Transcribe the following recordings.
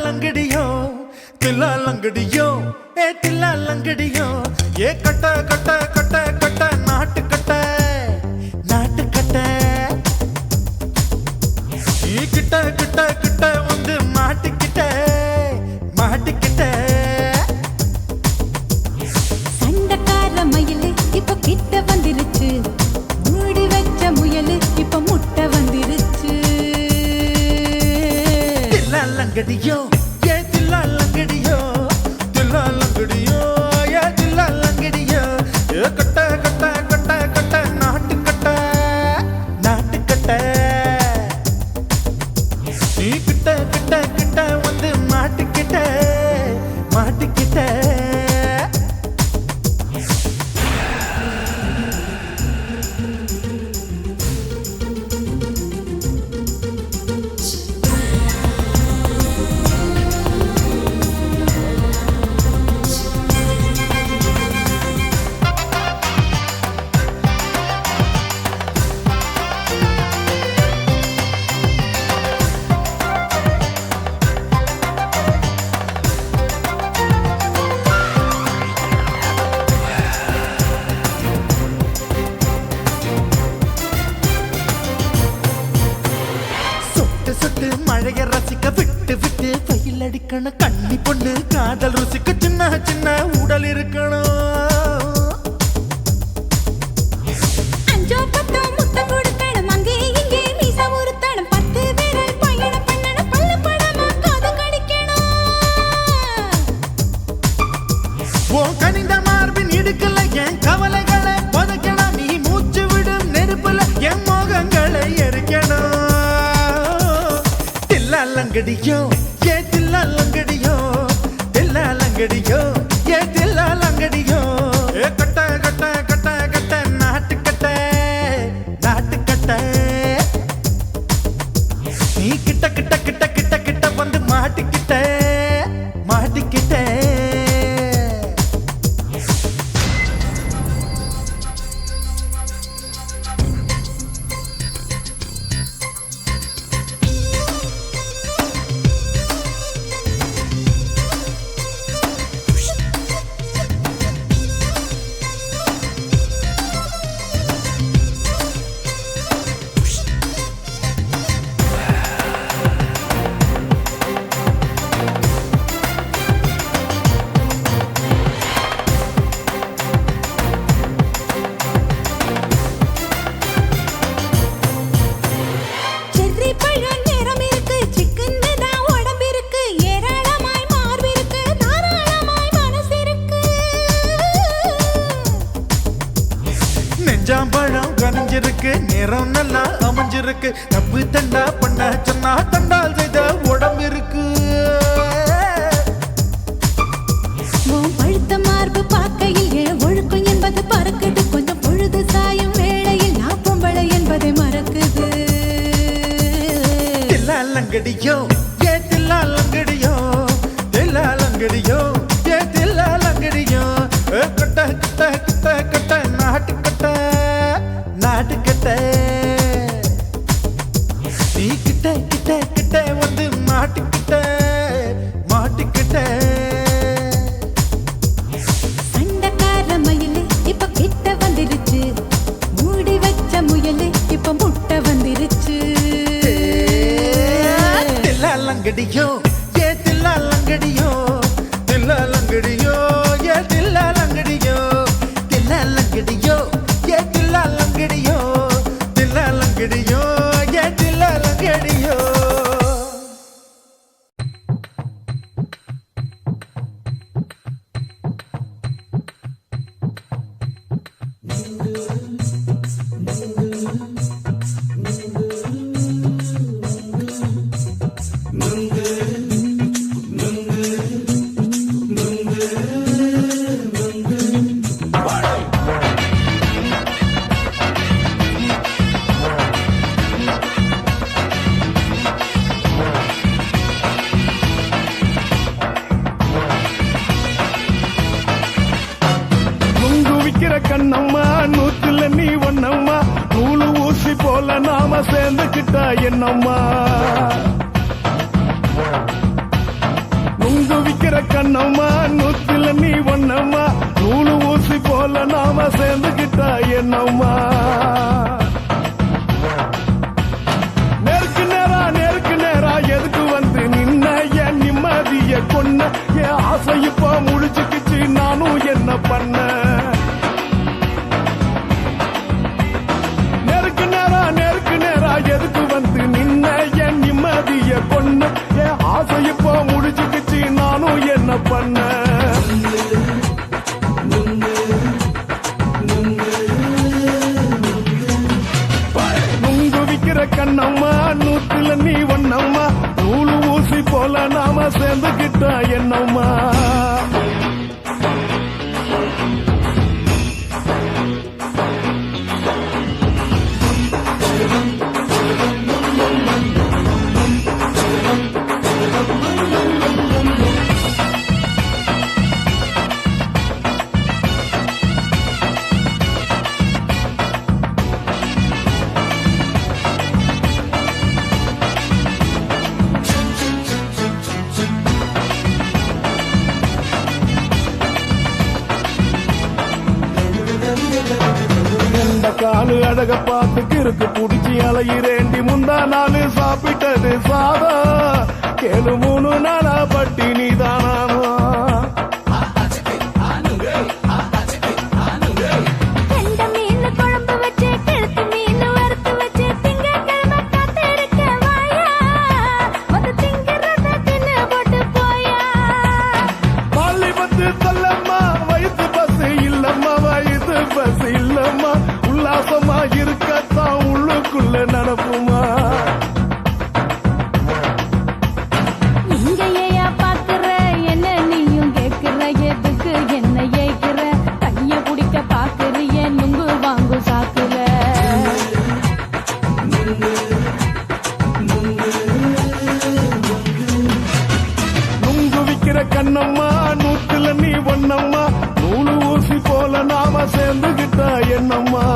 लंगड़ियो तिल्ला लंगड़ियो ए तिल्ला लंगड़ियो ये cut cut cut cut नाट cut ये kit kit kit வந்து மாட்டிக்கிட்ட சண்டக்கார மயிலு இப்ப கிட்ட வந்துருச்சு மூடி வச்ச முயலு இப்ப முட்டை வந்துருச்சு लंगड़ियो ये तिल्ला लंगड़ियो ये तिल्ला लंगड़ियो ये कट कट कट कट नाट कट நீ கிட்ட கிட்ட கிட்ட வந்து மாட்டிக்கிட்ட மழைய ரசிக்க விட்டு விட்டு வெயில் அடிக்கணும் கண்ணி பொண்ணு காதல் ருசிக்க சின்ன சின்ன உடல் இருக்கணும் அஞ்சோ பத்தோ முத்தம் கொடுக்கணும் அங்கே இங்கே மீச உருத்தணும் 10 விரல் பயணம் பண்ணணும் பல்ல படமா காது கடிக்கணும் ஓ கனிந்த மார்பின் இடுக்கல என் கவலைகளை பதக்கணும் நீ மூச்சு விடும் நெருப்புல என் மோகங்களை எரிக்கணும் लंगड़ियो ये तिल्ला लंगड़ियो ये तिल्ला लंगड़ियो ए कट कट कट कट नाट कट நீ கிட்ட கிட்ட கிட்ட கிட்ட கிட்ட வந்து மாட்டிக்கிட்ட நெஞ்சாம்பழம் கனிஞ்சிருக்கு நேரம் நல்லா அமைஞ்சிருக்கு தப்பு தண்டா பண்ண சொன்னா தண்டால் செய்த உடம்பு இருக்கு பழுத்த மார்பு பார்க்கையில் ஒழுக்கம் என்பது பறக்குது கொஞ்சம் பொழுது சாயும் வேளையில் நான் பொம்பளை என்பதை மறக்குது தில்லா லங்கடியோ ஏ தில்லா லங்கடியோ ஏ தில்லா லங்கடியோ கட்ட கட்ட கட்ட கட்ட நாட்டுக்கட்ட நீ கிட்ட கிட்ட கிட்ட வந்து மாட்டிக்கிட்ட சண்டக்கார மயிலு இப்ப கிட்ட வந்துருச்சு மூடி வச்ச முயலு இப்ப முட்டை வந்துருச்சு தில்லா லங்கடியோ ஏ தில்லா லங்கடியோ ஏ தில்லா லங்கடியோ ये तिल्ला लंगड़ियो ये तिल्ला लंगड़ियो ஊசி போல நாம சேர்ந்துக்கிட்டா என்னம்மா நுங்கு விக்கிற கண்ணம்மா நூத்துல நீ ஒன்னம்மா நூலு ஊசி போல நாம சேர்ந்துக்கிட்டா என்னம்மா நேருக்கு நேரா எதுக்கு வந்து நின்ன என் நிம்மதிய கொன்ன என் ஆசை இப்ப முடிச்சுக்கிச்சு நானும் என்ன பண்ண நேருக்கு நேரா எதுக்கு வந்து நின்ன என் நிம்மதிய கொன்ன என் ஆசை இப்ப முடிச்சுக்கிச்சு நானும் என்ன பண்ண நுங்கு விக்கிற கண்ணம்மா நூத்துல நீ ஒன்னம்மா நூலு ஊசி போல நாம சேர்ந்துக்கிட்டா என்னம்மா காலு அழக பார்த்து கிறுக்கு புடிச்சி அலையிறேண்டி முந்தா நாலு சாப்பிட்டது சாதா கேளு 3 நாளா பட்டினி தானானோ உல்லாசமா இருக்கத்தான் உள்ளுக்குள்ள நடப்புமா இங்க ஏயா பாக்குற என்ன நீயும் கேக்குற எதுக்கு என்ன ஏய்க்கிற கைய பிடிக்க பாக்குறிய நுங்கு வாங்கு சாக்குற நுங்கு விக்கிற கண்ணம்மா நூத்துல நீ ஒன்னம்மா நூலு ஊசி போல நாம சேர்ந்துகிட்டா என்னம்மா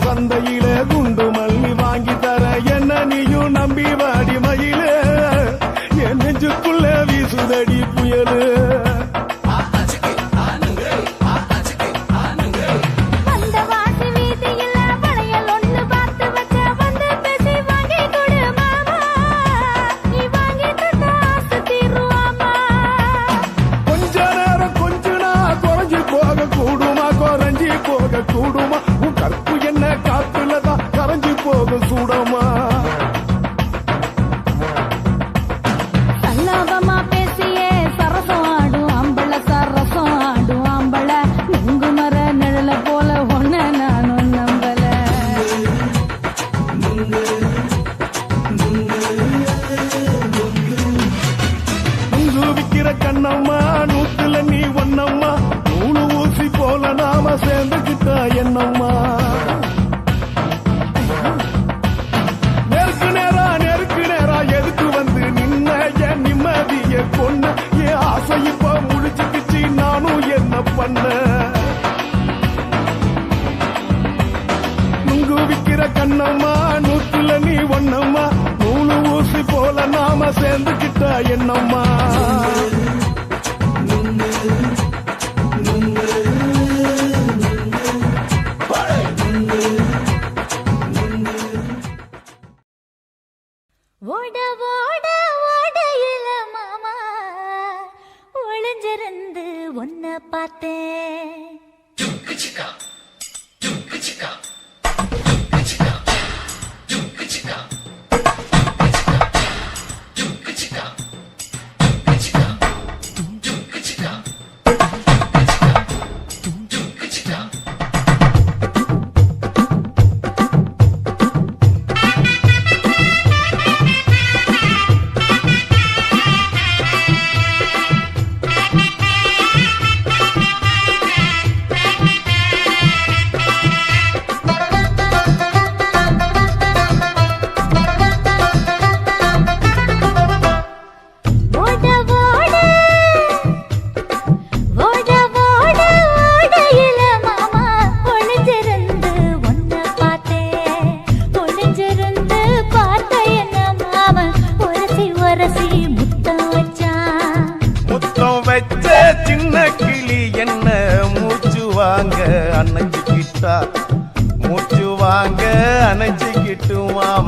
சந்தையிலே குண்டு மல்லி வாங்கி தர என்ன நீயும் நம்பி வாடி மயிலே என் நெஞ்சுக்குள்ள வீசுதடி புயலு கொஞ்ச நேரம் கொஞ்சனா குறைஞ்சி போக கூடுமா குறைஞ்சி போக கூடுமா உன் கற்பு என்ன காத்துலதான் கரைஞ்சி போக சூடமா சல்லாபமா பேசியே சரசம் ஆடும் ஆம்பள சரசம் ஆடும் ஆம்பள நுங்கு மர நிழல போல ஒன்ன நானும் நம்பல நுங்கு விக்கிற கண்ணம்மா நூத்துல நீ ஒன்னம்மா நூலு ஊசி போல நாம சேர்ந்துக்கிட்டா என்னம்மா நேருக்கு நேரா எதுக்கு வந்து நின்ன என் நிம்மதிய கொன்ன என் ஆசை இப்ப முடிச்சுக்கிச்சு நானும் என்ன பண்ண நுங்கு விக்கிற கண்ணம்மா நூத்துல நீ ஒன்னம்மா நூலு ஊசி போல நாம சேர்ந்துக்கிட்டா என்னம்மா ஓட ஓட ஓடையில மாமா ஒளிஞ்சிருந்து ஒன்ன பார்த்தேன்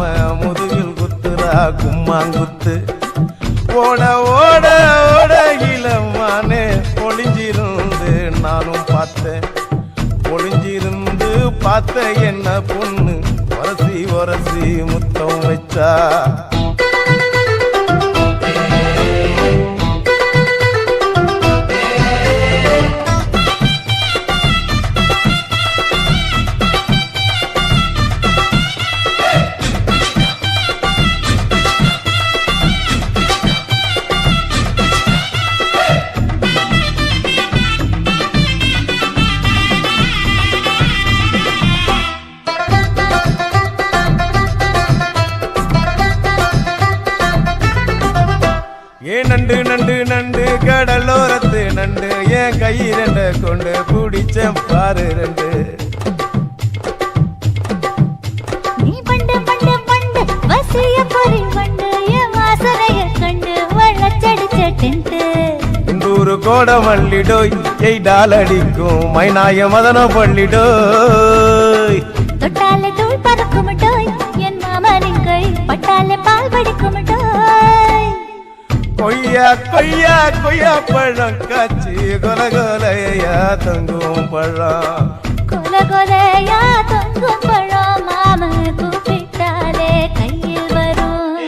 மாம முதுகில் குத்துறா கும்மாங்குத்து ஓட ஓட ஓட இளமானே ஒளிஞ்சிருந்து நானும் பார்த்தேன் ஒளிஞ்சிருந்து பார்த்த என்ன பொண்ணு ஒரசி ஒரசி முத்தம் வச்சா நண்டு நண்டு நண்டு கடலோரத்து நண்டு என் கையிரண்ட கொண்டு பிடிச்ச பாரு ரெண்டு நீ பண்டு பண்டு பண்டு வசிய பொறி வண்டு என் வாசனைய கண்டு வளச்சடிச்ச டென்ட் இந்தூரு கோட மல்லிடோய் எய்டால் அடிக்கும் மைனாய மதன பள்ளிடோய் தொட்டாலே தூள் பறக்குமட்டோய் என் மாமனின் கை பட்டாலே பால் படிக்குமட்டோய் கொய்யா கொய்யா கொய்யா பழம் காய்ச்சி கொல கொலையா தங்கும் பழம் கொல கொலையா தொங்கும் பழம் மாம கூப்பிட்டாலே கையில் வரும்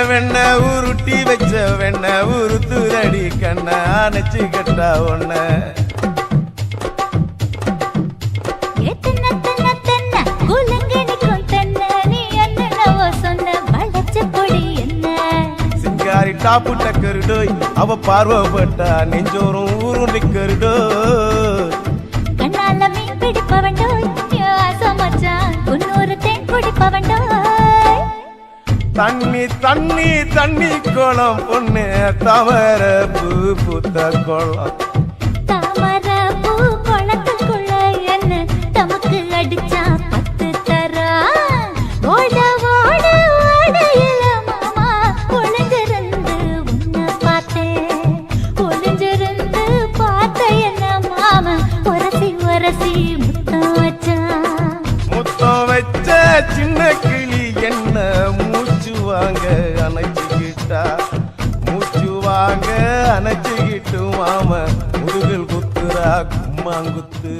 வெண்ண உருட்டி வச்ச வெண்ண உருத்துரடி கண்ண அணைச்சு கட்டா ஒண்ண சிங்காரி டாப்பு டக்கருடோய் அவ பார்வப்பட்டா நெஞ்சோறும் ஊரும் நிக்கருடோய் கண்ணால மீன் பிடிப்பவண்டோய் ஆசமச்சான் உன்னொரு தேன் குடிப்பவண்டோய் தண்ணி தண்ணி தண்ணி கோலம் பொண்ணு தாமர பூ பூத்த கோலம் தாமர பூ குளத்துக்குள்ள என்ன தமக்கு அடிச்சா 10 தரா ஓட ஓட ஓடையில மாமா ஒளிஞ்சிருந்து உன்னை பார்த்தேன் ஒளிஞ்சிருந்து பார்த்த என்ன மாமா ஒரசி ஒரசி முத்தம் வச்சான் முத்தம் வச்ச சின்ன கிளி என்ன மூச்சு வாங்க அணைச்சுக்கிட்டா மூச்சு வாங்க அணைச்சுக்கிட்டு மாம முதுகில் குத்துறா கும்மாங்குத்து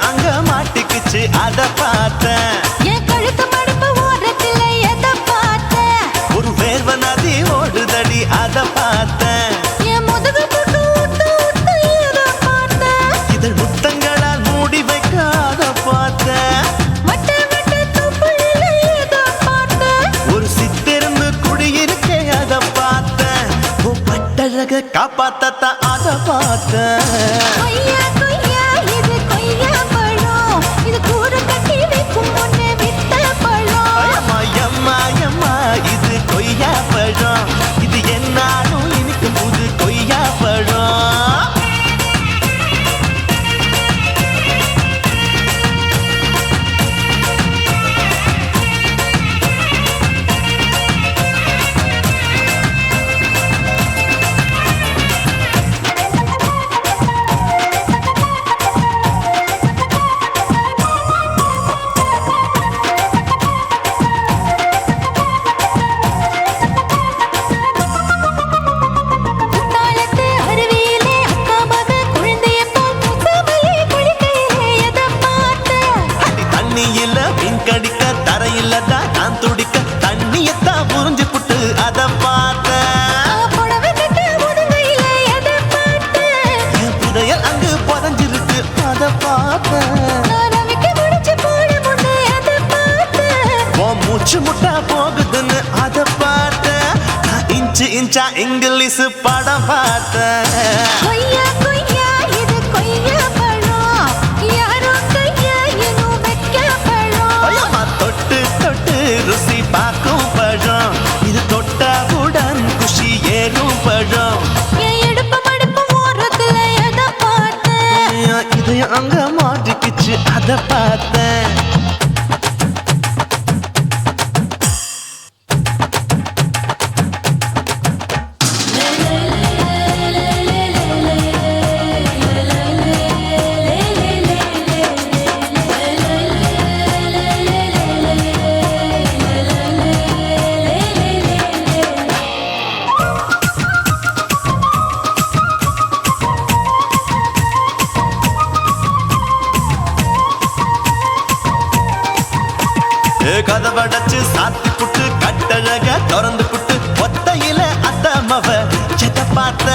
அங்க மாட்டிக்குச்சு அத பார்த்தேன் என் கழுத்து மடுப்பு ஓரத்துல எதை பார்த்தேன் ஒரு வேர்வ நதி ஓடுதடி அத பார்த்தேன் என் முதுகு போட்டு ஊத்து ஊத்து எதை பார்த்தேன் இதழ் முத்தங்களால் மூடி வைக்க அத பார்த்தேன் வட்ட வட்ட துப்புல எதை பார்த்தேன் ஒரு சித்திருந்து குடியிருக்கே அத பார்த்தேன் பட்டழக காப்பாத்தத்தான் அத பார்த்தேன் கொய்யா கொய்யா இது கொய்யா பழம் இது கூட கட்டி வைக்கும் முன்னே வித்த பழம் அம்மா இது கொய்யா பழம் இது என்னாலும் இனிக்கும் புது கொய்யா பழம் பார்த்தேன். ரவிக்கு முடிச்சு போட முன்னே அதை பார்த்தேன். உன் மூச்சு முட்டா போகுதுன்னு அதை பார்த்தேன். நான் இன்ச்சு இன்ச்சா இங்கிலீஷ் படம் பார்த்தேன். கொய்யா கொய்யா இது கொய்யா பழம், யாரோ கையா இன்னும் வைக்க பழம். ஐயம்மா, தொட்டு தொட்டு ருசி பார்க்கும் பழம். இது தொட்டாவுடன் குஷி ஏறும் பழம். என் இடுப்பு மடுப்பு ஓரத்துல எதை பார்த்தேன். என் இதயம் அங்க மாட்டிக்கிச்சு அதை பார்த்தேன். கதவடைச்சு சாத்தி புட்டு கட்டழக திறந்து புட்டு ஒத்தையில அத்தமவ செத்த பார்த்த.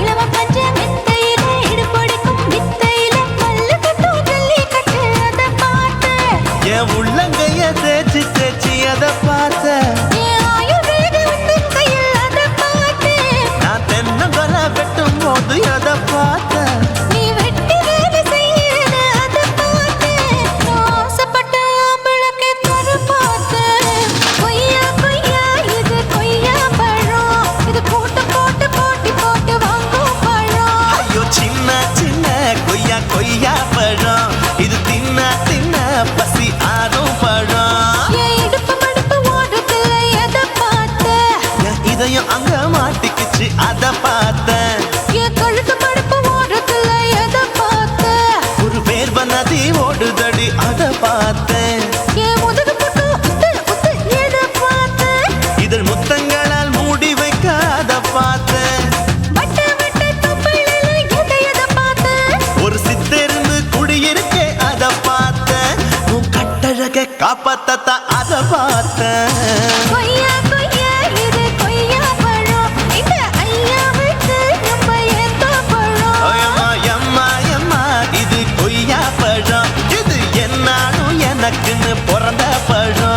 இளவ பஞ்ச மெத்தையில இடுப்பொடிக்கும் வித்தையில பல்லு கட்டும் ஜல்லி கட்டு அதை பார்த்தேன். என் உள்ளங்கைய தேய்ச்சி தேய்ச்சி அதை பார்த்த. என் ஆயுர்வேத உந்தன் கையில் அதை பார்த்தேன். நான் தென்னங்கொலை வெட்டும் போது அதை பார்த்த. நீ வெட்டி வேலை செய்யறது அதை பார்த்தேன். நான் ஆசைப்பட்ட ஆம்பளுக்கு தர பார்த்தேன். கொய்யா கொய்யா இது கொய்யா பழம், இது போட்டு போட்டு போட்டி போட்டு வாங்கும் பழம். ஐயோ சின்ன சின்ன கொய்யா கொய்யா பழம். இது தின்ன தின்ன பசி ஆறும் பழம். என் இடுப்பு மடுப்பு ஓரத்துல எதை பார்த்தேன். என் இதயம் அங்க மாட்டிக்கிச்சு அதை பார்த்தேன். என் கழுத்து மடுப்பு ஓரத்துல எதை பார்த்தேன். ஒரு வேர்வ நதி ஓடுதடி அதை பார்த்தேன். என் முதுகு புட்டு உத்து உத்து எதை பார்த்தேன். இதழ் முத்தங்களால் மூடி வைக்க அதை பார்த்தேன். வட்ட வட்ட தொப்பையில எதை பார்த்தேன். ஒரு சித்தெருந்து குடியிருக்கே அதை பார்த்தேன். உன் கட்டழக காப்பாத்தத்தா அதை பார்த்தேன். கொய்யா கொய்யா இது கொய்யா பழம், இந்த ஐயாவுக்கு ரொம்ப ஏத்த பழம். ஐயம்மா எம்மா எம்மா இது கொய்யா பழம். இது என்னாலும் எனக்குன்னு பிறந்த பழம்.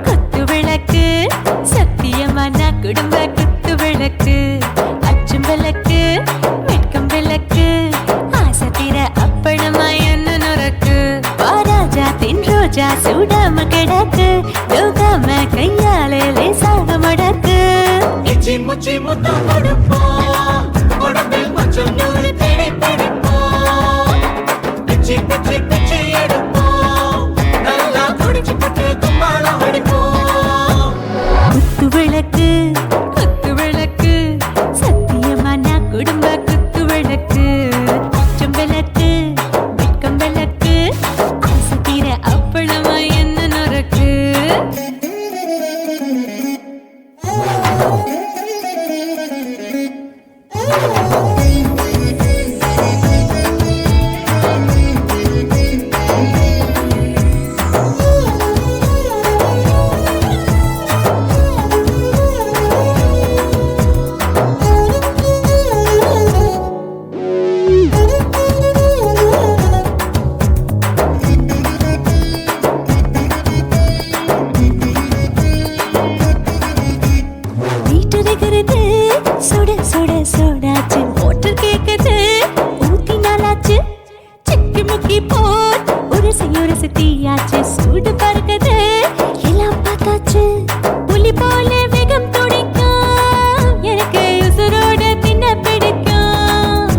குத்து விளக்கு சத்தியமான குடும்ப குத்து விளக்கு. அச்சும் விளக்கு வெட்கம் விளக்கு, ஆசை தீர அப்பளமா என்ன நுறக்கு. வாராஜா தின் ரோஜா சூடாம கிடக்கு, யோகாம கையாலே லேசாக மடக்கு. இச்சி முச்சி முத்தம் கொடுப்போம், உடம்பில் கொஞ்சம் நூறு தேடி பிடிப்போம். பிச்சி பிச்சி பிச்சி எடுப்போம், நல்லா குடிச்சு புட்டு கும்மாளம் அடிப்போம். குத்து விளக்கு சத்தியமான குடும்ப குத்து விளக்கு. அச்சம் விளக்கு வெட்கம் விளக்கு, ஆசை தீர அப்பளமா என்ன நுறக்கு. வீட்டருகிறது சுட சுட சூடாச்சு, மோட்டர் கேக்குது ஊத்தி நாளாச்சு. சிக்கி முக்கி போல் உரசி தீயாச்சு, சூடு பறக்குது எல்லாம் பார்த்தாச்சு. புலி போல வேகம் துடிக்கும், எனக்கு உசுரோட தின்ன பிடிக்கும்.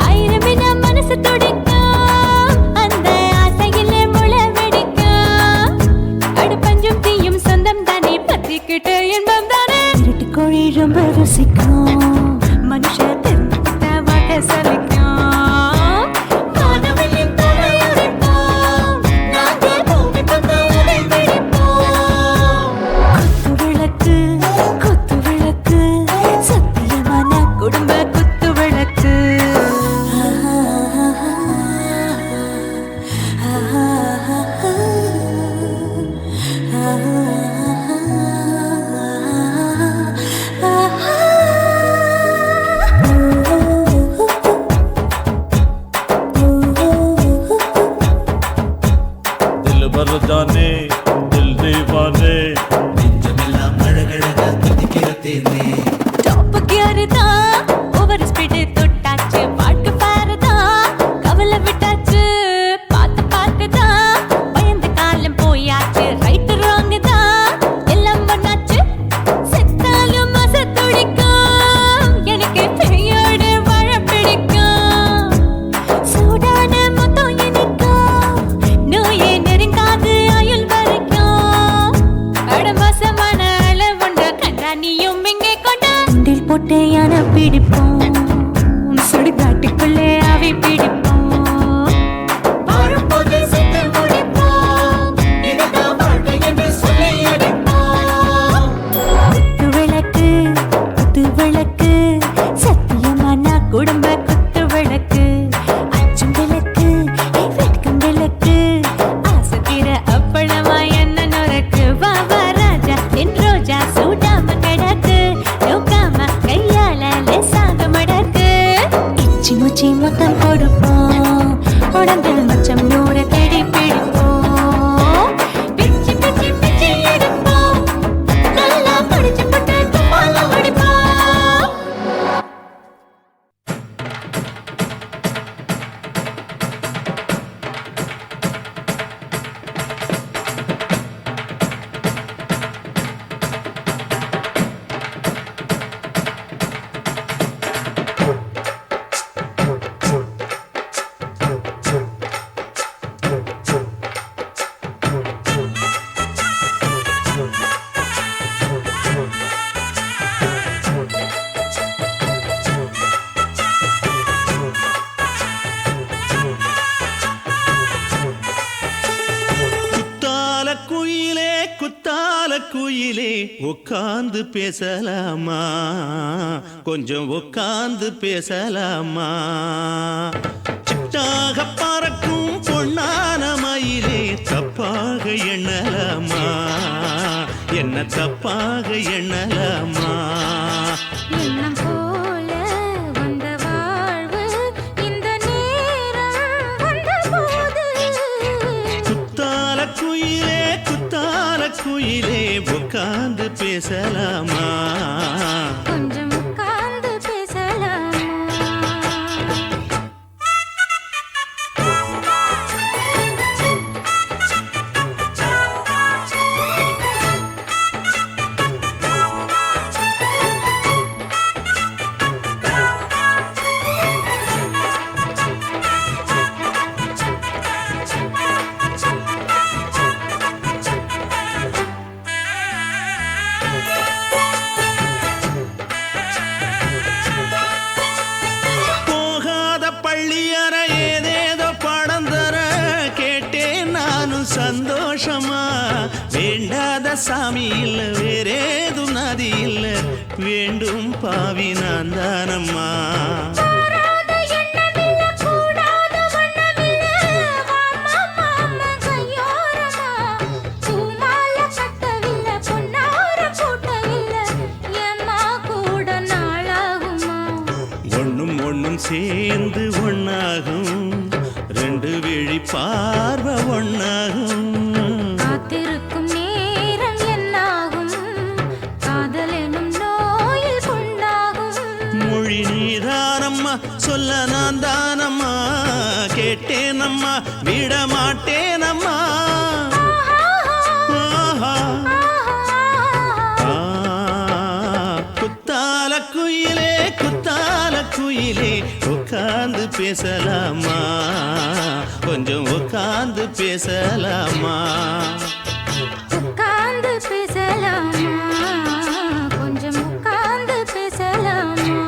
ஆயிரம் வினா மனசு துடிக்கும், அந்த ஆசையில முளை வெடிக்கும். அடுப்பஞ்சும் தீயும் சொந்தம் தானே, பத்திக்கிட்டு இன்பம் தானே. இருட்டு கோழி ரொம்ப ருசிக்கும், மனுஷ தெரிஞ்சுக்கிட்ட வாட்ட சலிக்கும். வானவெளியின் தலையுடைப்போம், நாங்கள் பூமி பக்கம் प्यार जाने दिल दीवाने நெஞ்சமெல்லாம் அழகழகா துதிக்கிறதேனே டாப் கியர் தான் ஓவர் ஸ்பீடு தொட்டாச்சு வாழ்க்கை பாரு தான் கவலை விட்டாச்சு பார்த்து தான் பயந்து காலம் போயாச்சு ரைட் ராங் தான் எல்லாம் பண்ணாச்சு செத்தாலும் மச துடிக்கும் எனக்கு பெரியோடு வாழ பிடிக்கும் சூடான மொத்தம் எனக்கும் நோயே நெருங்காது ஆயுள் வரைக்கும் அடமோசமான அளவுண்ட கண்டா நீயும் இங்கே கொண்டா உண்டில் போட்டு யானை பிடிப்போம் சுடுகாட்டுக்குள்ளே அவை பிடிப்போம் வாழும்போது செத்து முடிப்போம் இதுதான் வாழ்க்கை என்று சொல்லி அடிப்போம் குத்து விளக்கு சத்தியமான குடும்ப குத்து விளக்கு அச்சும் விளக்கு வெட்கம் விளக்கு ஆசத்திர அப்பளமா என்ன நுறக்கு வாவா ராஜா என் ரோஜா சூடாம கிடக்கு நோக்காம கையால லேசாக மடக்கு இச்சி முச்சி மொத்தம் கொடுப்போம் உடம்பு மச்சம் நூறு தேடி பிடிப்போம் பிச்சி பிச்சி பிச்சி எடுப்போம் நல்லா படிச்சு போட்டு தும்பால ஓடிப்போம் குத்தால குயிலே உட்கார்ந்து பேசலாமா கொஞ்சம் உட்கார்ந்து பேசலாமா சிட்டாக பறக்கும் பொன்னான மயிலே தப்பாக எண்ணலாமா என்ன தப்பாக எண்ணலாமா எண்ணம் போல வந்த வாழ்வு இந்த நேரம் வந்தபோது குத்தால குயிலே உட்கார்ந்து பேசலாமா கொஞ்சம் உட்கார்ந்து பேசலாமா போகாத பள்ளியற ஏதேதோ பாடம் தர கேட்டேன் நானும் சந்தோஷமா வேண்டாத சாமி இல்ல வேறேதும் நதி இல்ல வேண்டும் பாவி நான் தானம்மா கூடாத எண்ணமில்ல கூடாத வண்ணமில்ல மாமா மாமா கையோரமா பூமால கட்டவில்லை பொன்னார கூட்டவில்லை ஏம்மா கூட நாளாகுமா ஒண்ணும் சேர்ந்து ஒண்ணாகும் ரெண்டு விழி பார்வை ஒண்ணாகும் காத்திருக்கும் நேரம் என்னாகும் காதல் எனும் நோயில் புண்ணாகும் மொழி நீதானம்மா சொல்ல நான் தானம்மா கேட்டேனம்மா விட மாட்டேனம்மா ஆஹா. குத்தால குயிலே உட்கார்ந்து பேசலாமா கொஞ்சம் உட்கார்ந்து பேசலாமா உட்கார்ந்து பேசலாமா கொஞ்சம் உட்கார்ந்து பேசலாமா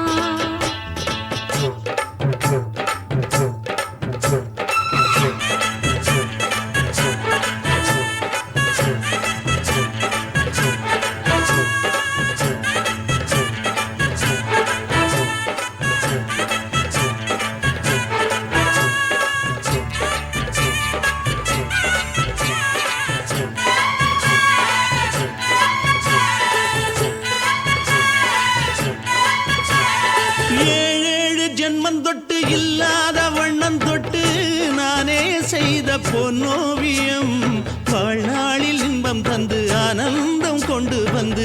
தொட்டு இல்லாத வண்ணம் தொட்டு நானே செய்த பொன்னோவியம் இன்பம் தந்து ஆனந்தம் கொண்டு வந்து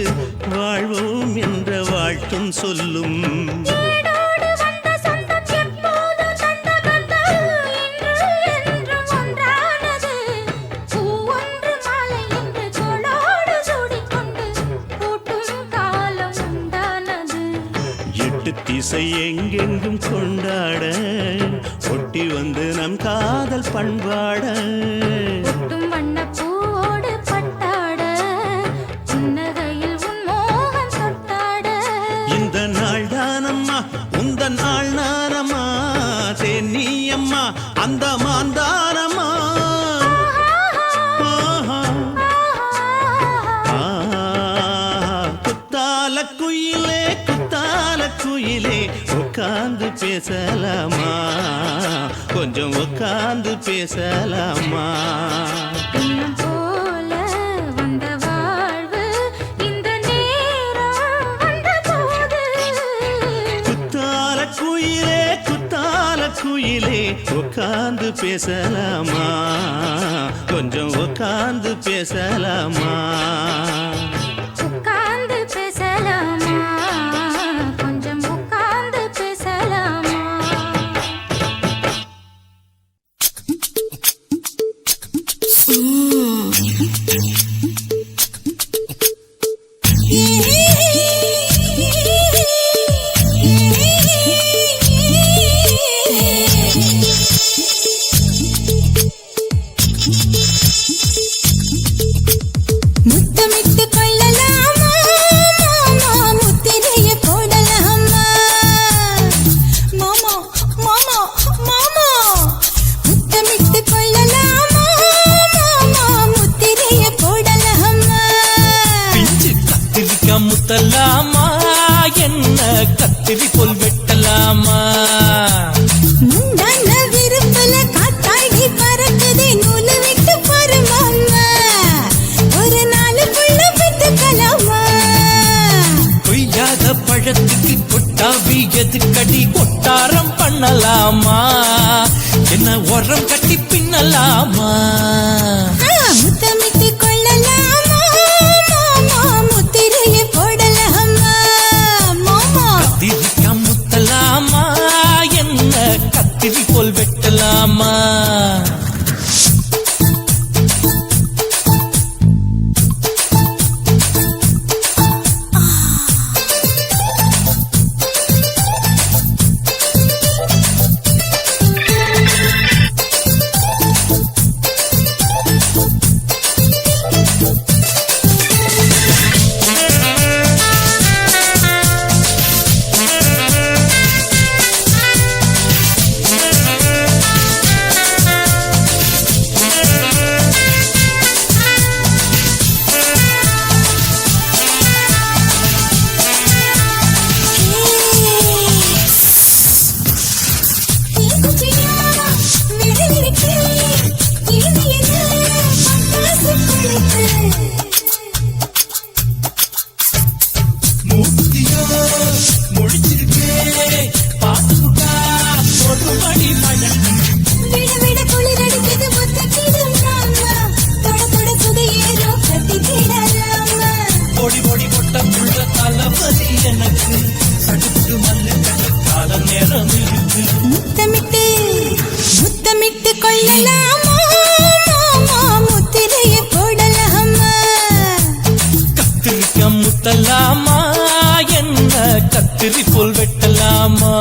வாழ்வோம் என்ற வாழ்த்தும் சொல்லும். ஏடோடு வந்த சொந்தம் எப்போதும் தந்த பந்தம் இன்று என்றும் ஒன்றானது. பூ ஒன்று மாலை என்று தோளோடு சூடிக்கொண்டு பூட்டும் காலம் உண்டானது. எட்டு திசை எங்கெங்கும் கொண்டாட ஒட்டி வந்து நம் காதல் பண்பாட. ஒட்டும் வண்ணப் பூவோடு பட்டாட புன்னகையில் உன் மோகம் தொட்டாட. இந்த நாள் தானம்மா உந்த நாள் நானம்மா தேனி அம்மா அந்த மாந்தானம்மா. குத்தால குயிலே குத்தால குயிலே உட்கார்ந்து பேசலாமா, கொஞ்சம் உட்கார்ந்து பேசலாமா. இன்னும் போல வந்த வாழ்வு இந்த நேரம் வந்தபோது. குத்தால குயிலே குத்தால குயிலே உட்கார்ந்து பேசலாமா, கொஞ்சம் உட்கார்ந்து பேசலாமா. உட்கார்ந்து பேசலாமா, கொஞ்சம் உட்கார்ந்து பேசலாமா. முத்தமிட்டு கொள்ளலாமா மாமா, முத்திரையை போடலாமா மாமா மாமா மாமா. முத்தமிட்டு கொள்ளலாமா மாமா, முத்திரையை போடலாமா. பிஞ்சு கத்திரிக்காய் முத்தலாமா, என்ன கத்திரி போல் வெட்டலாமா. முந்தான விருப்பல காத்தாடி பறக்குதே, நூலு விட்டு பாரு மாமா, ஒரு நாளுக்குள்ள பெற்றுக்கலாமா. கொய்யாத பழத்துக்கு கொட்டாவி எதுக்கடி கொட்டாரம் பண்ணலாமா, என்ன உரம் கட்டி பின்னலாமா. முத்தமிட்டு கொள்ளலாமா மாமா, முத்திரையை போடலாமா மாமா. கத்திரிக்காய் முத்தலாமா, என்ன கத்திரி போல் வெட்டலாமா. மூர்த்தியோ முடிச்சிருக்கே பாத்துட்டா ஒரு மணி மழை. விட விட குளிர் அடிக்குது முத்தக்கிடும் மாமா, தொட தொட சுதையேறோ கட்டிக்கிடலாமா. பொடி பொடி பொட்ட புள்ள தளபதி எனக்கு சடுக்கு மல்லு கால நேரம் இருக்கு. முத்தமிட்டு முத்தமிட்டு கொள்ளலாமா மாமா, முத்திரையை போடலாமா. கத்திரிக்காய் முத்தலாமா, என்ன கத்திரி போல் வெட்டலாமா.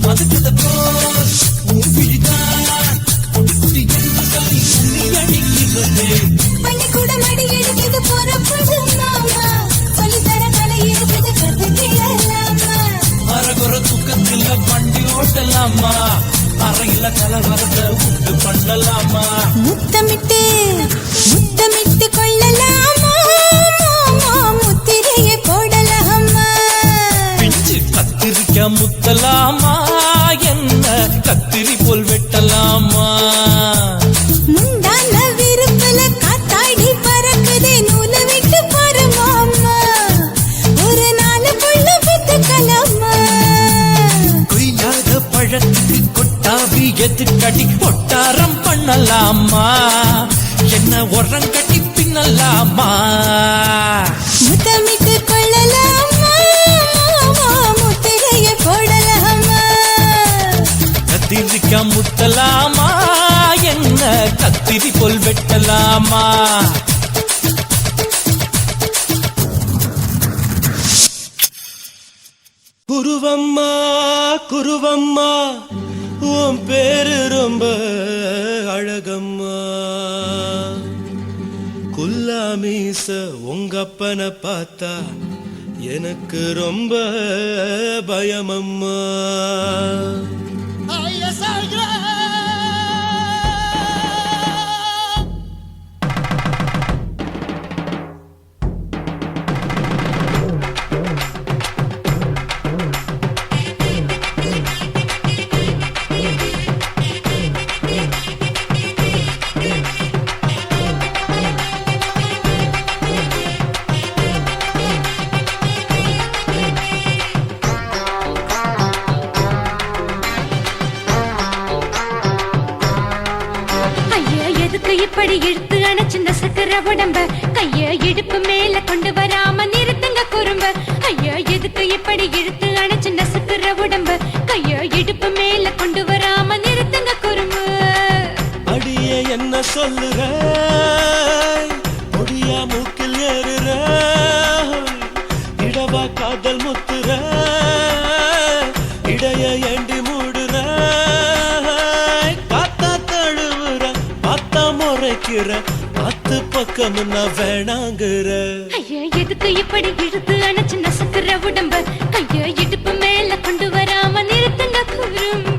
மதுக்கத போல் உன் விழிதான் சொல்லுதே பள்ளிக்கூடம் அடி எடுக்குது பொறப்புது மாமா சொல்லித்தர கலை இருக்குது கத்துக்கலாமா அரகுற தூக்கத்தில் வண்டி ஓட்டலாமா அறையில கலவரத்தை உண்டு பண்ணலாமா முத்தமிட்டு முத்தமிட்டு கொள்ளலாமா முத்திரையை போடலாமா பிஞ்சு கத்திரிக்க முத்தலாமா என்ன கத்திரி போல் வெட்டலாமா முந்தான விருப்பல காத்தாடி பறக்குதே நூலை விட்டு பரமாமா ஒரு நாள் புள்ள வித்துக்கலாமா கொய்யாத பழத்துக்கு கொட்டாவி எதுக்கடி ஒட்டாரம் பண்ணலாமா என்ன உரம் கட்டி பின்னலாமா முத்தமிட்டு கொள்ளலாமா முத்திரையை போடலாமா கத்திரிக்க முத்தலாமா என்ன கத்திரி போல் வெட்டலாமா குருவம்மா குருவம்மா உன் பேரு ரொம்ப அழகம்மா குல்லாமீச உங்க அப்பனை பார்த்தா எனக்கு ரொம்ப பயமம்மா ஐயா எதுக்கு இப்படி இழுத்து அணைச்சு நசுக்கிற உடம்ப கைய இடுப்பு மேல கொண்டு வராம நிறுத்துங்க குறும்ப ஐயா எதுக்கு இப்படி இழுத்து அணைச்சு நசுக்கிற உடம்ப கைய இடுப்பு மேல கொண்டு வராம நிறுத்துங்க குறும்பு அடியே என்ன சொல்லுற முடியா மூக்கில் ஏறுற இடவா காதல் முத்துற இடைய ஏண்டி மூடுற காத்தா தழுவுற பார்த்தா முறைக்கிற பத்து பக்கம் நான் வேணாங்குற ஐயா எதுக்கு இப்படி இழுத்து அணைச்சு நசுக்கிற உடம்ப கைய இடுப்பு மேல கொண்டு வராம நிறுத்துங்க குறும்ப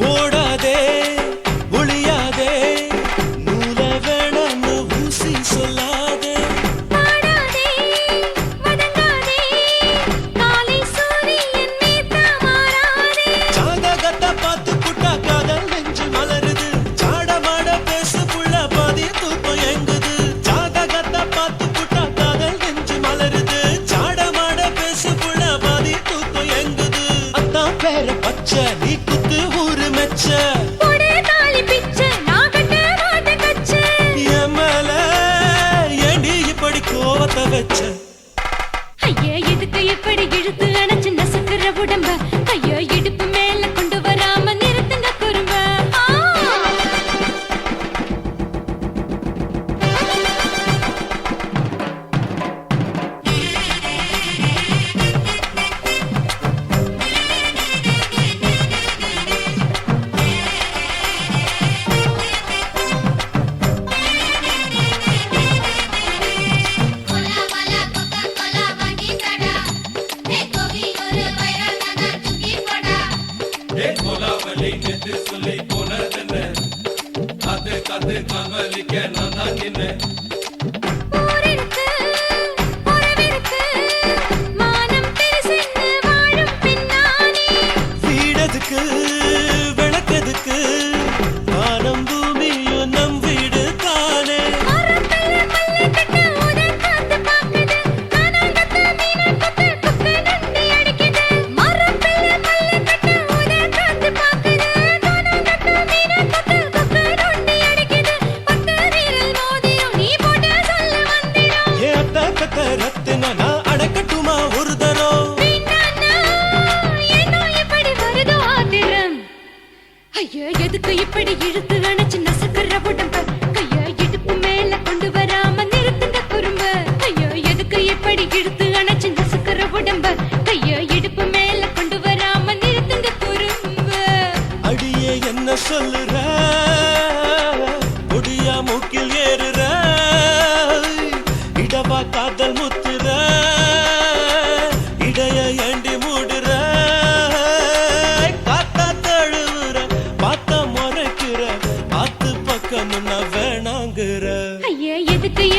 ஓடாதே ஒளியாதே நூல வேணான்னு ஊசி சொல்லாதே பாடாதே வதங்காதே காலை சூரியன் மீதா மாறாதே ஜாதகத்தை பார்த்து புட்டா காதல் நெஞ்சு மலருது சாட மாட பேசு புள்ள பாதி தூக்கம் எங்குது ஜாதகத்தை பார்த்து புட்டா காதல் நெஞ்சு மலருது சாட மாட பேசு புள்ள பாதி தூக்கம் எங்குது அத்தான் பேர பச்சை நீ குத்து ஊரு மெச்ச போடே தாலி பிச்சை நான் கட்ட மாட்ட கச்சை என் மேல ஏண்டி இப்படி கோவத்தை வச்ச ஐயா எதுக்கு இப்படி இழுத்து அணைச்சு நசுக்கிற உடம்ப கைய இடுப்பு மேல கொண்டு வராம நிறுத்துங்க குறும்ப ஊரிருக்கு உறவிருக்கு மானம் பெருசென்று வாழும் பின்னானே வீடதுக்கு விளக்கதுக்கு வானம் பூமியும் நம் வீடு தானே மரத்துல மல்லி கட்ட உடன் காத்து பாக்குது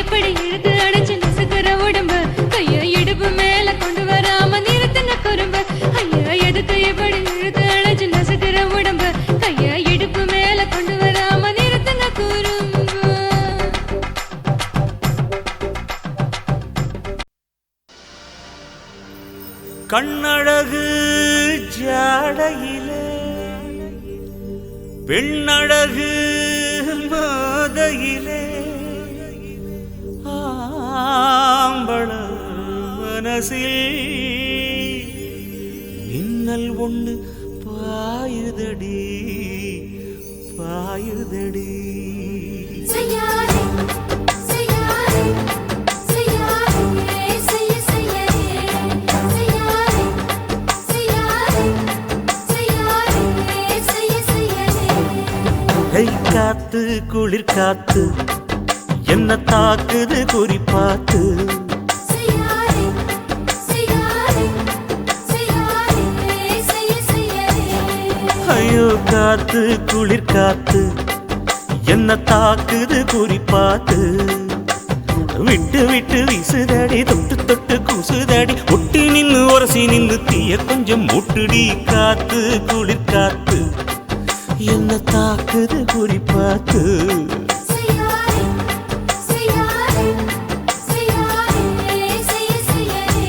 எப்படி இழுத்து அடைச்சு நசுக்கிற உடம்பு கைய இடுப்பு மேல கொண்டு வராம நிறுத்துங்க குறும்பு ஐயா எதுக்கு எப்படி இழுத்து அடைச்சு நசுக்கிற உடம்பு கைய இடுப்பு மேல கொண்டு வராம நிறுத்துங்க குறும்பு. கண்ணழகு ஜாடையிலே பெண்ணழகு மாதையிலே ஆம்பள மனசில் மின்னல் ஒன்று பாயுதடி பாயுதடி. செய்யாதே செய்யாதே செய்யாதே செய்ய செய்யாதே செய்யாதே செய்யாதே செய்யாதே செய்ய செய்யாதே. கை காத்து குளிர் காத்து என்ன தாக்குது குறி பார்த்து செய்யாதே செய்யாதே செய்யாதே செய்ய செய்யாதே. ஐயோ காத்து குளிர் காத்து என்ன தாக்குது குறி பார்த்து விட்டு விட்டு வீசுதடி தொட்டு தொட்டு கூசுதடி ஒட்டி நின்னு உரசி நின்னு தீய கொஞ்சம் மூட்டுடி காத்து குளிர் காத்து என்ன தாக்குது குறி பார்த்து. செய்யாதே செய்யாதே செய்யாதே செய்ய செய்யாதே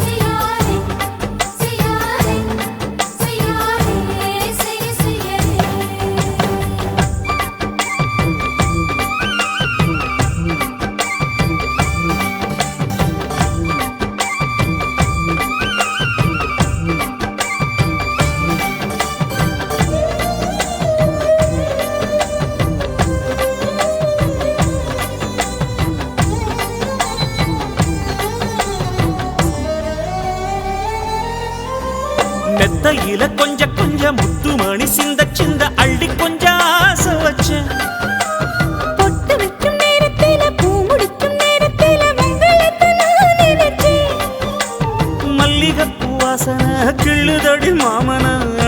செய்யாதே செய்யாதே செய்யாதே செய்ய செய்யாதே. மெத்தையில கொஞ்ச கொஞ்ச முத்துமணி சிந்த சிந்த அள்ளி கொஞ்சம் ஆசை வச்சேன் பொட்டு வைக்கும் நேரத்தில பூ முடிக்கும் நேரத்தில மங்களத்தை நான் நினைச்சேன். மல்லிகைப்பூ வாசனை கிள்ளுதடி மாமன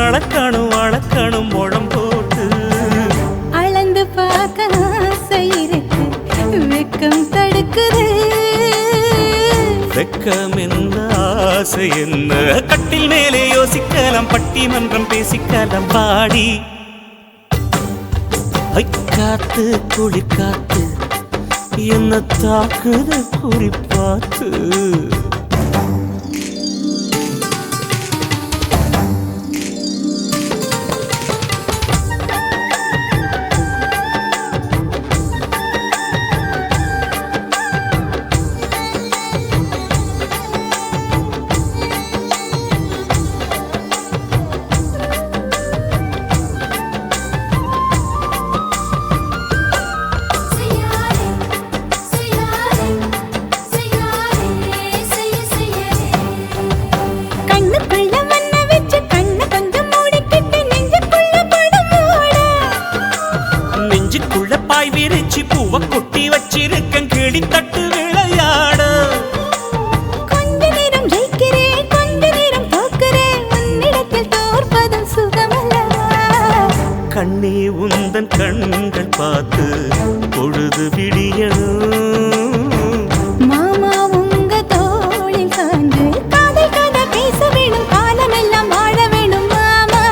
அளக்கணும் அளக்கணும் முழம் போட்டு அளந்து பார்க்க ஆசை இருக்கு வெக்கம் தடுக்குது. வெக்கம் என்ன ஆசை என்ன கட்டில் மேலே யோசிக்கலாம் பட்டிமன்றம் பேசிக்கலாம் பாடி. ஐ காத்து குளிர் காத்து என்ன தாக்குது குறி பார்த்து. செய்யாதே செய்யாதே செய்யாதே செய்ய செய்யாதே. கண்ணுக்குள்ள மண்ண வச்சு கண்ணை கொஞ்சம் மூடிக்கிட்டு நெஞ்சுக்குள்ள படம் மூட. நெஞ்சுக்குள்ள பாய் விரிச்சு பூவை கொட்டி வச்சிருக்கேன் கிளி தட்டு விளையாட. கொஞ்ச நேரம் ஜெயிக்கிறேன் கொஞ்ச நேரம் தோக்கிறேன் உன்னிடத்தில் தோற்பதும் சுகமல்லவா. கண்ணே உந்தன் கண்கள் பார்த்து பொழுது விடியணும். மாமா உங்க தோளில் சாய்ந்து காதல் கதை பேச வேணும் காலமெல்லாம் வாழ வேணும் மாமா.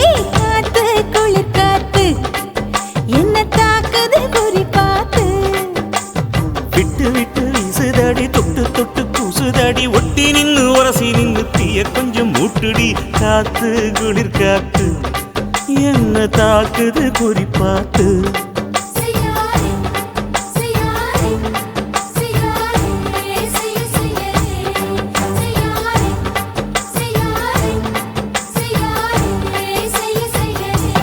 ஏ காத்து குளிர் காத்து என்ன தாக்குது குறி பார்த்து. விட்டு விட்டு வீசுதடி தொட்டு தொட்டு கூசுதடி ஒட்டி நின்னு உரசி நின்னு தீய கொஞ்சம் மூட்டுடி காத்து குளிர் காத்து என்ன தாக்குது குறி பார்த்து. செய்யாதே செய்யாதே செய்யாதே செய்ய செய்யாதே செய்யாதே செய்யாதே செய்யாதே செய்ய செய்யாதே.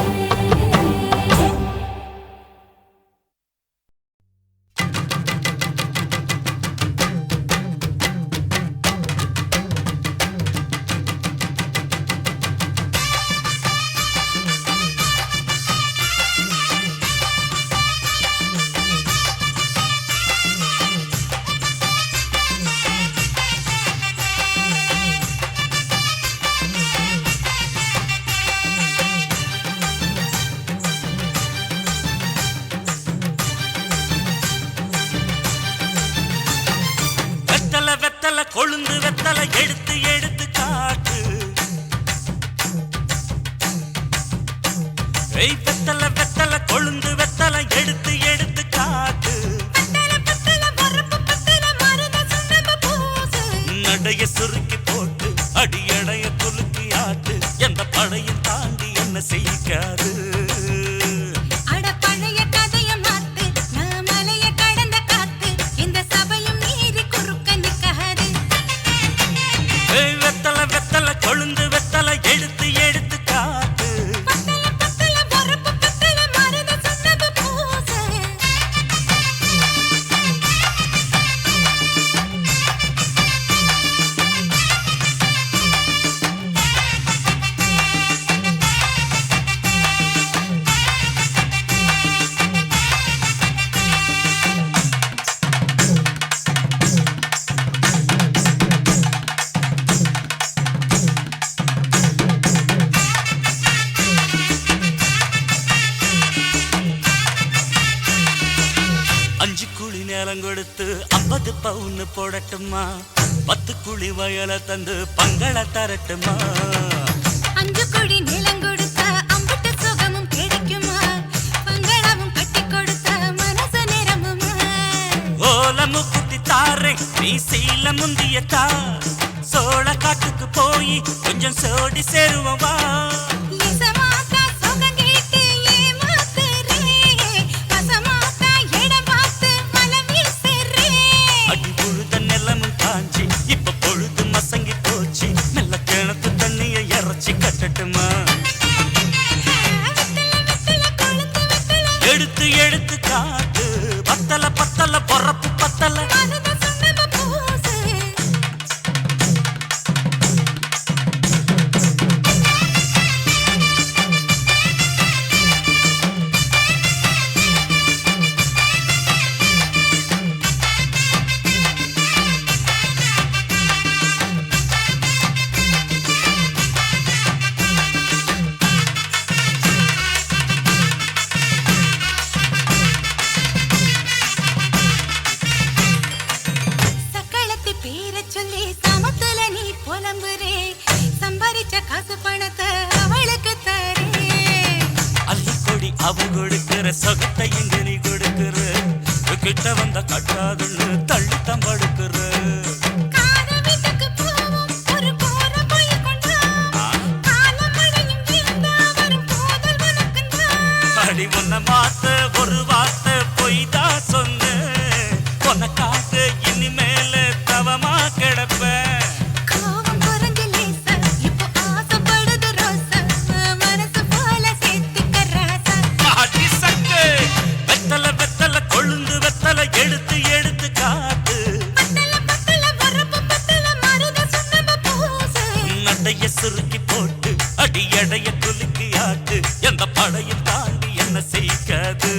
வெத்தலை எடுத்து எடுத்து காட்டு. ஏய் வெத்தலை வெத்தலை கொழுந்து வெத்தலை எடுத்து எடுத்து காட்டு. நடைய சுருக்கி போட்டு அடியடைய குலுக்கி ஆட்டு. எந்த படையும் தாண்டி என்ன செய்யாது. அட பழைய கதைய மாத்து, நான் மலைய கடந்த காத்து, இந்த சபையும் மீறி குறுக்க நிக்காது. ஏய் வெத்தலை வெத்தலை கொழுந்து வெத்தலை எடுத்து எடுத்து காட்டு. அஞ்சு குழி நேரம் கொடுத்து 50 பவுன் போடட்டுமா? 10 குழி வயலை தந்து பங்கள தரட்டுமா? 5 கோடி நிலம் கொடுத்தா அம்புட்டு சுகமும் கிடைக்குமா? பங்களாவும் கட்டி கொடுத்தா மனசு நிரம்புமா? ஓல முக்குத்தி தாரை நீ சீல முந்தியத்தா. சோழ காட்டுக்கு போய் கொஞ்சம் சோடி சேருவா. இசமாத்தா சுகம் கேட்டு ஏமாத்துறே, வசமாத்தா இடம் பார்த்து மலம் வீசுறே. அடி பொழுத நிலமும் காஞ்சி இப்ப பொழுது மசங்கி போச்சு. மெல்ல கிணத்து தண்ணிய இறச்சி கட்டட்டுமா? எடுத்து எடுத்து காட்டு. பத்தல பத்தல பொறப்பு பத்தல. சக்களத்தி பேர சொல்லி சமத்துல நீ புலம்புறே, சம்பாரிச்ச காசு பணத்தை அவளுக்கு தரே. அள்ளிக்கொடி அவ கொடுக்கிற சொகத்தை இங்க நீ கொடுக்கிற. கிட்ட வந்த கட்டாதுன்னு தள்ளி தம்படுக்கிற. காத வீட்டுக்கு போவோம், ஒரு போற போய் கொண்டா. காலம் மழையும் இருந்தா வரும் போதல் உனக்குந்தா. அடி உன்னை மாத்த ஒரு வார்த்தை பொய்தா சொன்ன. உனக்காக இனிமேல தவமா கிடப்பேன். கோவம் குறைஞ்சு லேசா, இப்போ ஆசைப்படுது ரோசா. மனசு போல சேர்த்துக்க ராசா. அடி சக்கு வெத்தலை வெத்தலை கொழுந்து வெத்தலை எடுத்து எடுத்து காட்டு. பத்தல வரப்பு பத்தல மருத சுண்ணாம்பு பூசு. நடைய சுருக்கி போட்டு அடி எடைய குலுக்கி ஆட்டு. எந்த படையும் தாண்டி என்ன செய்யாது.